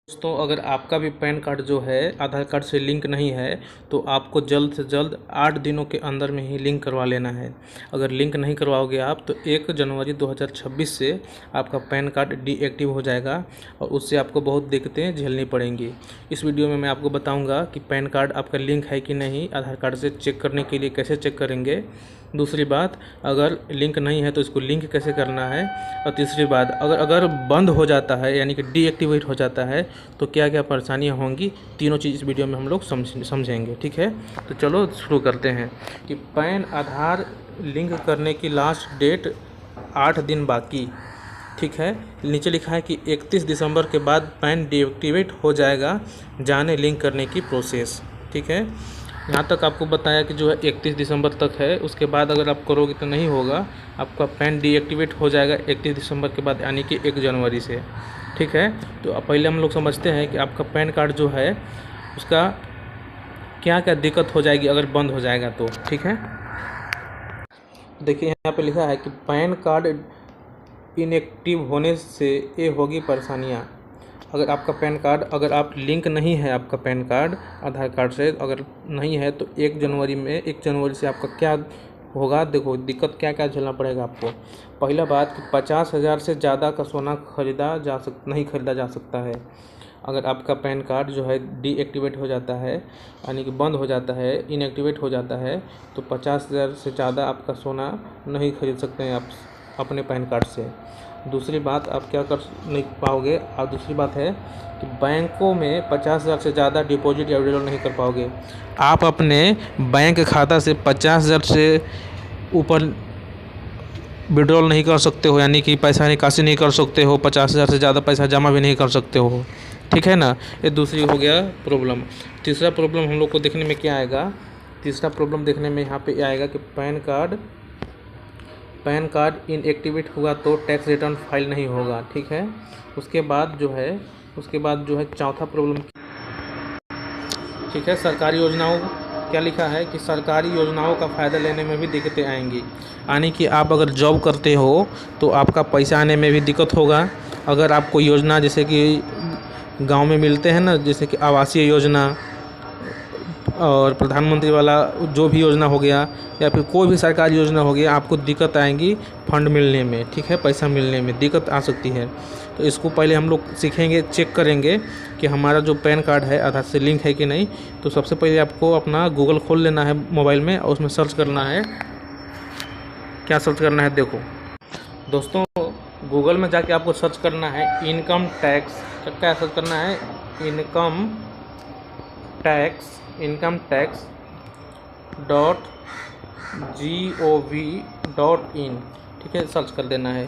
दोस्तों, अगर आपका भी पैन कार्ड जो है आधार कार्ड से लिंक नहीं है तो आपको जल्द से जल्द 8 दिनों के अंदर में ही लिंक करवा लेना है। अगर लिंक नहीं करवाओगे आप तो 1 जनवरी 2026 से आपका पैन कार्ड डीएक्टिव हो जाएगा और उससे आपको बहुत दिक्कतें झेलनी पड़ेंगी। इस वीडियो में मैं आपको बताऊंगा कि पैन कार्ड आपका लिंक है कि नहीं, आधार कार्ड से चेक करने के लिए कैसे चेक करेंगे। दूसरी बात, अगर लिंक नहीं है तो इसको लिंक कैसे करना है। और तीसरी बात, अगर बंद हो जाता है यानी कि डीएक्टिवेट हो जाता है तो क्या क्या परेशानियां होंगी, तीनों चीज़ इस वीडियो में हम लोग समझेंगे। ठीक है, तो चलो शुरू करते हैं कि पैन आधार लिंक करने की लास्ट डेट 8 दिन बाकी। ठीक है, नीचे लिखा है कि 31 दिसंबर के बाद पैन डीएक्टिवेट हो जाएगा, जाने लिंक करने की प्रोसेस। ठीक है, यहाँ तक आपको बताया कि जो है 31 दिसंबर तक है, उसके बाद अगर आप करोगे तो नहीं होगा, आपका पैन डीएक्टिवेट हो जाएगा 31 दिसंबर के बाद यानी कि 1 जनवरी से। ठीक है, तो अब पहले हम लोग समझते हैं कि आपका पैन कार्ड जो है उसका क्या क्या दिक्कत हो जाएगी अगर बंद हो जाएगा तो। ठीक है, देखिए यहाँ पे लिखा है कि पैन कार्ड इनएक्टिव होने से ये होगी परेशानियाँ। अगर आपका पैन कार्ड, अगर आप लिंक नहीं है आपका पैन कार्ड आधार कार्ड से अगर नहीं है तो 1 जनवरी से आपका क्या होगा, देखो दिक्कत क्या क्या झेलना पड़ेगा आपको। पहला बात कि 50,000 से ज़्यादा का सोना नहीं खरीदा जा सकता है। अगर आपका पैन कार्ड जो है डीएक्टिवेट हो जाता है यानी कि बंद हो जाता है, इनएक्टिवेट हो जाता है, तो 50,000 से ज़्यादा आपका सोना नहीं खरीद सकते हैं आप अपने पैन कार्ड से। दूसरी बात, आप क्या कर नहीं पाओगे, और दूसरी बात है कि बैंकों में 50,000 से ज़्यादा डिपॉजिट या विड्रॉल नहीं कर पाओगे। आप अपने बैंक खाता से 50,000 से ऊपर विड्रॉल नहीं कर सकते हो, यानी कि पैसा निकासी नहीं कर सकते हो, 50,000 से ज़्यादा पैसा जमा भी नहीं कर सकते हो। ठीक है ना, ये दूसरी हो गया प्रॉब्लम। तीसरा प्रॉब्लम हम लोग को देखने में क्या आएगा, तीसरा प्रॉब्लम देखने में यहाँ पे आएगा कि पैन कार्ड इनएक्टिवेट हुआ तो टैक्स रिटर्न फाइल नहीं होगा। ठीक है, उसके बाद जो है चौथा प्रॉब्लम। ठीक है, सरकारी योजनाओं, क्या लिखा है कि सरकारी योजनाओं का फ़ायदा लेने में भी दिक्कतें आएंगी, यानी कि आप अगर जॉब करते हो तो आपका पैसा आने में भी दिक्कत होगा। अगर आपको योजना जैसे कि गांव में मिलते हैं ना, जैसे कि आवासीय योजना और प्रधानमंत्री वाला जो भी योजना हो गया या फिर कोई भी सरकारी योजना हो गया, आपको दिक्कत आएंगी फंड मिलने में। ठीक है, पैसा मिलने में दिक्कत आ सकती है। तो इसको पहले हम लोग सीखेंगे, चेक करेंगे कि हमारा जो पैन कार्ड है आधार से लिंक है कि नहीं। तो सबसे पहले आपको अपना गूगल खोल लेना है मोबाइल में और उसमें सर्च करना है। क्या सर्च करना है, देखो दोस्तों, गूगल में जाके आपको सर्च करना है इनकम टैक्स। क्या सर्च करना है, इनकम टैक्स .gov.in। ठीक है, सर्च कर देना है।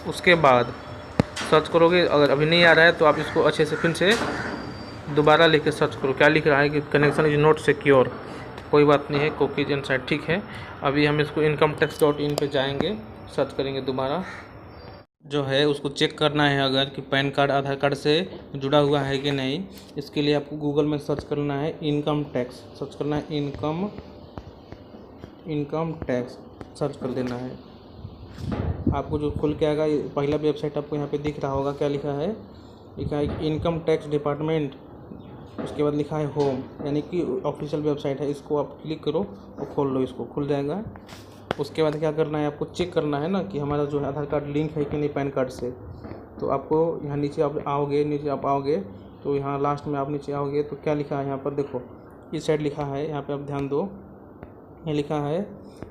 उसके बाद सर्च करोगे, अगर अभी नहीं आ रहा है तो आप इसको अच्छे से फिर से दोबारा लिख के सर्च करो। क्या लिख रहा है कि कनेक्शन इज नॉट सिक्योर, कोई बात नहीं है, कुकीज इनसाइड। ठीक है, अभी हम इसको incometax.in पे जाएंगे, सर्च करेंगे दोबारा। जो है उसको चेक करना है अगर कि पैन कार्ड आधार कार्ड से जुड़ा हुआ है कि नहीं। इसके लिए आपको गूगल में सर्च करना है इनकम टैक्स, सर्च करना है इनकम टैक्स, सर्च कर देना है। आपको जो खुल के आएगा, पहला वेबसाइट आपको यहाँ पे दिख रहा होगा, क्या लिखा है इनकम टैक्स डिपार्टमेंट। उसके बाद लिखा है होम, यानी कि ऑफिशियल वेबसाइट है। इसको आप क्लिक करो और खोल लो, इसको खुल जाएगा। उसके बाद क्या करना है, आपको चेक करना है ना कि हमारा जो है आधार कार्ड लिंक है कि नहीं पैन कार्ड से। तो आपको यहाँ नीचे आप आओगे तो यहाँ लास्ट में आप नीचे आओगे तो क्या लिखा है यहाँ पर, देखो इस साइड लिखा है, यहाँ पे आप ध्यान दो, ये लिखा है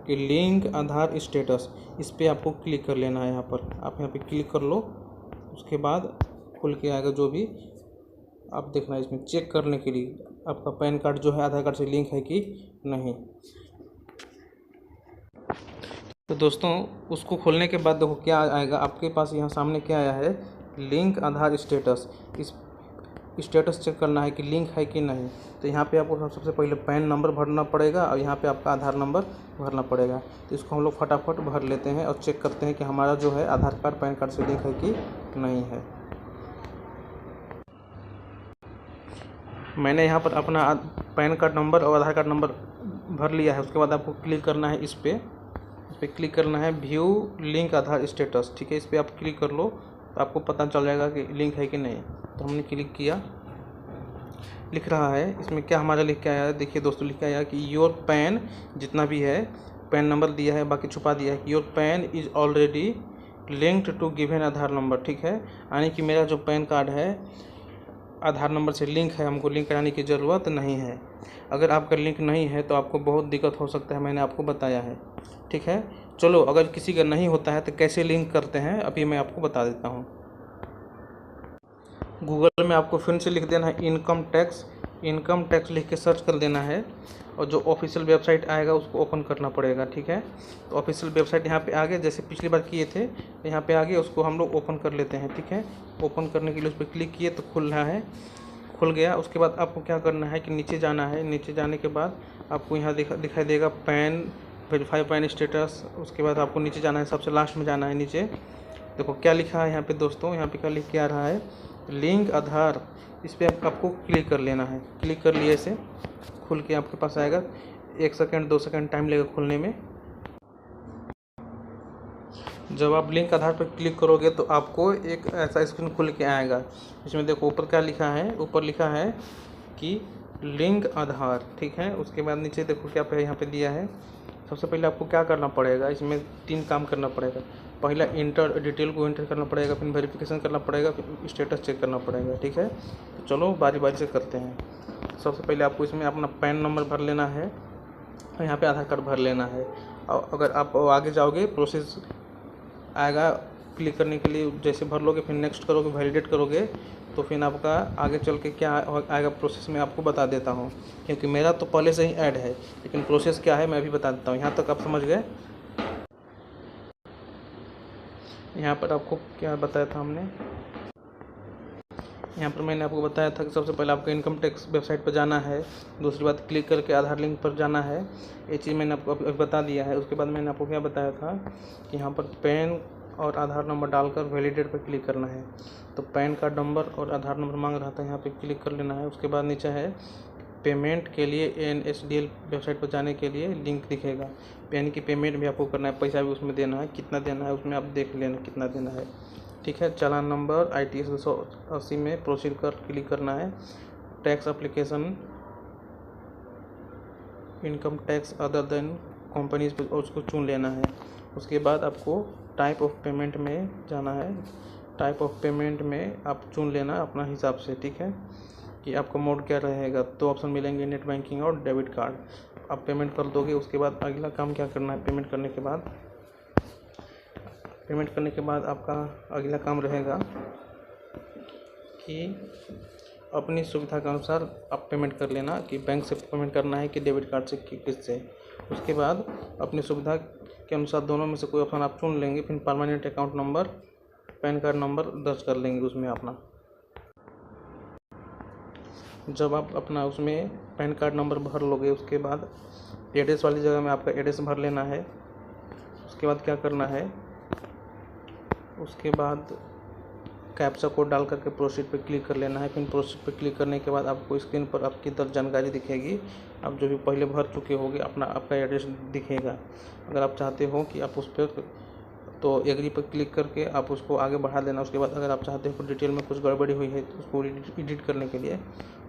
कि लिंक आधार स्टेटस। इस पर आपको क्लिक कर लेना है। यहाँ पर आप यहाँ पे क्लिक कर लो, उसके बाद खुल के आएगा। जो भी आप देखना है इसमें चेक करने के लिए आपका पैन कार्ड जो है आधार कार्ड से लिंक है कि नहीं। तो दोस्तों, उसको खोलने के बाद देखो क्या आएगा आपके पास, यहाँ सामने क्या आया है, लिंक आधार स्टेटस। इस स्टेटस चेक करना है कि लिंक है कि नहीं। तो यहाँ पे आपको सबसे पहले पैन नंबर भरना पड़ेगा और यहाँ पे आपका आधार नंबर भरना पड़ेगा। तो इसको हम लोग फटाफट भर लेते हैं और चेक करते हैं कि हमारा जो है आधार कार्ड पैन कार्ड से लिंक है कि नहीं है। मैंने यहाँ पर अपना पैन कार्ड नंबर और आधार कार्ड नंबर भर लिया है। उसके बाद आपको क्लिक करना है इस पर पे क्लिक करना है व्यू लिंक आधार स्टेटस, ठीक है। इस पर आप क्लिक कर लो तो आपको पता चल जाएगा कि लिंक है कि नहीं। तो हमने क्लिक किया, लिख रहा है इसमें क्या हमारा लिख के आया है, देखिए दोस्तों लिख के आया कि योर पैन, जितना भी है पैन नंबर दिया है, बाकी छुपा दिया है कि your PAN is already linked to given Aadhaar number, ठीक है। यानी कि मेरा जो पैन कार्ड है आधार नंबर से लिंक है, हमको लिंक कराने की ज़रूरत नहीं है। अगर आपका लिंक नहीं है तो आपको बहुत दिक्कत हो सकता है, मैंने आपको बताया है, ठीक है। चलो, अगर किसी का नहीं होता है तो कैसे लिंक करते हैं अभी मैं आपको बता देता हूँ। गूगल में आपको फिर से लिख देना है इनकम टैक्स लिख के सर्च कर देना है, और जो ऑफिशियल वेबसाइट आएगा उसको ओपन करना पड़ेगा, ठीक है। तो ऑफिशियल वेबसाइट यहाँ पे आ गए, जैसे पिछली बार किए थे यहाँ पे आ गए, उसको हम लोग ओपन कर लेते हैं, ठीक है। ओपन करने के लिए उस पर क्लिक किए तो खुल रहा है, खुल गया। उसके बाद आपको क्या करना है कि नीचे जाना है, नीचे जाने के बाद आपको यहाँ दिखाई देगा पैन वेरीफाई पैन स्टेटस। उसके बाद आपको नीचे जाना है, सबसे लास्ट में जाना है नीचे। देखो क्या लिखा है यहाँ पे दोस्तों, यहाँ पे क्या लिख के आ रहा है, लिंक आधार। इस पर आपको क्लिक कर लेना है। क्लिक कर लिए, ऐसे खुल के आपके पास आएगा। 1 सेकंड 2 सेकंड टाइम लगेगा खुलने में। जब आप लिंक आधार पर क्लिक करोगे तो आपको एक ऐसा स्क्रीन खुल के आएगा। इसमें देखो ऊपर क्या लिखा है, ऊपर लिखा है कि लिंक आधार, ठीक है। उसके बाद नीचे देखो क्या पे यहाँ पे दिया है। सबसे पहले आपको क्या करना पड़ेगा, इसमें 3 काम करना पड़ेगा। पहला इंटर डिटेल को इंटर करना पड़ेगा, फिर वेरिफिकेशन करना पड़ेगा, फिर स्टेटस चेक करना पड़ेगा, ठीक है। तो चलो बारी बारी से करते हैं। सबसे पहले आपको इसमें अपना पैन नंबर भर लेना है, और यहाँ पे आधार कार्ड भर लेना है। और अगर आप आगे जाओगे प्रोसेस आएगा क्लिक करने के लिए, जैसे भर लोगे फिर नेक्स्ट करोगे, वैलिडेट करोगे, तो फिर आपका आगे चल के क्या आएगा प्रोसेस में आपको बता देता हूँ, क्योंकि मेरा तो पहले से ही ऐड है, लेकिन प्रोसेस क्या है मैं अभी बता देता हूँ। यहाँ तक आप समझ गए। यहाँ पर आपको क्या बताया था हमने, यहाँ पर मैंने आपको बताया था कि सबसे पहले आपको इनकम टैक्स वेबसाइट पर जाना है। दूसरी बात क्लिक करके आधार लिंक पर जाना है, ये चीज़ मैंने आपको अभी बता दिया है। उसके बाद मैंने आपको क्या बताया था कि यहाँ पर पैन और आधार नंबर डालकर वैलिडेट पर क्लिक करना है। तो पैन कार्ड नंबर और आधार नंबर मांग रहा था, यहाँ पे क्लिक कर लेना है। उसके बाद नीचे है पेमेंट के लिए NSDL वेबसाइट पर जाने के लिए लिंक दिखेगा, यानी कि पेमेंट भी आपको करना है, पैसा भी उसमें देना है। कितना देना है उसमें आप देख लेना कितना देना है, ठीक है। चालान नंबर ITS 280 में प्रोसीड कर क्लिक करना है। Tax application income tax other than companies पर उसको चुन लेना है। उसके बाद आपको टाइप ऑफ पेमेंट में जाना है। टाइप ऑफ पेमेंट में आप चुन लेना अपना हिसाब से, ठीक है, कि आपका मोड क्या रहेगा। 2 ऑप्शन मिलेंगे, नेट बैंकिंग और डेबिट कार्ड। आप पेमेंट कर दोगे। उसके बाद अगला काम क्या करना है, पेमेंट करने के बाद आपका अगला काम रहेगा कि अपनी सुविधा के अनुसार आप पेमेंट कर लेना, कि बैंक से पेमेंट करना है कि डेबिट कार्ड से कि किससे। उसके बाद अपनी सुविधा के अनुसार दोनों में से कोई ऑप्शन आप चुन लेंगे। फिर permanent account number, pan card number दर्ज कर लेंगे उसमें अपना। जब आप अपना उसमें पैन कार्ड नंबर भर लोगे, उसके बाद एड्रेस वाली जगह में आपका एड्रेस भर लेना है। उसके बाद क्या करना है, उसके बाद कैप्चा कोड डाल करके प्रोसीड पे क्लिक कर लेना है। फिर प्रोसीड पे क्लिक करने के बाद आपको स्क्रीन पर आपकी दर्ज जानकारी दिखेगी। आप जो भी पहले भर चुके होंगे आपका एड्रेस दिखेगा। अगर आप चाहते हो कि आप उस पर तो एग्री पर क्लिक करके आप उसको आगे बढ़ा देना। उसके बाद अगर आप चाहते हो डिटेल में कुछ गड़बड़ी हुई है तो उसको एडिट करने के लिए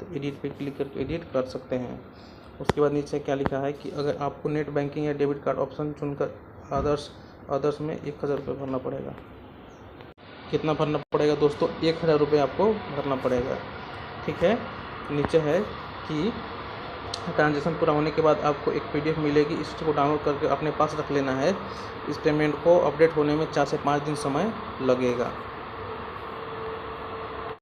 तो एडिट पे क्लिक करके एडिट कर सकते हैं। उसके बाद नीचे क्या लिखा है कि अगर आपको नेट बैंकिंग या डेबिट कार्ड ऑप्शन चुनकर अदर्स में 1000 रुपये भरना पड़ेगा। कितना भरना पड़ेगा दोस्तों, 1000 रुपये आपको भरना पड़ेगा, ठीक है। नीचे है कि ट्रांजेक्शन पूरा होने के बाद आपको एक PDF मिलेगी, इसको डाउनलोड करके अपने पास रख लेना है। इस पेमेंट को अपडेट होने में 4 से 5 दिन समय लगेगा।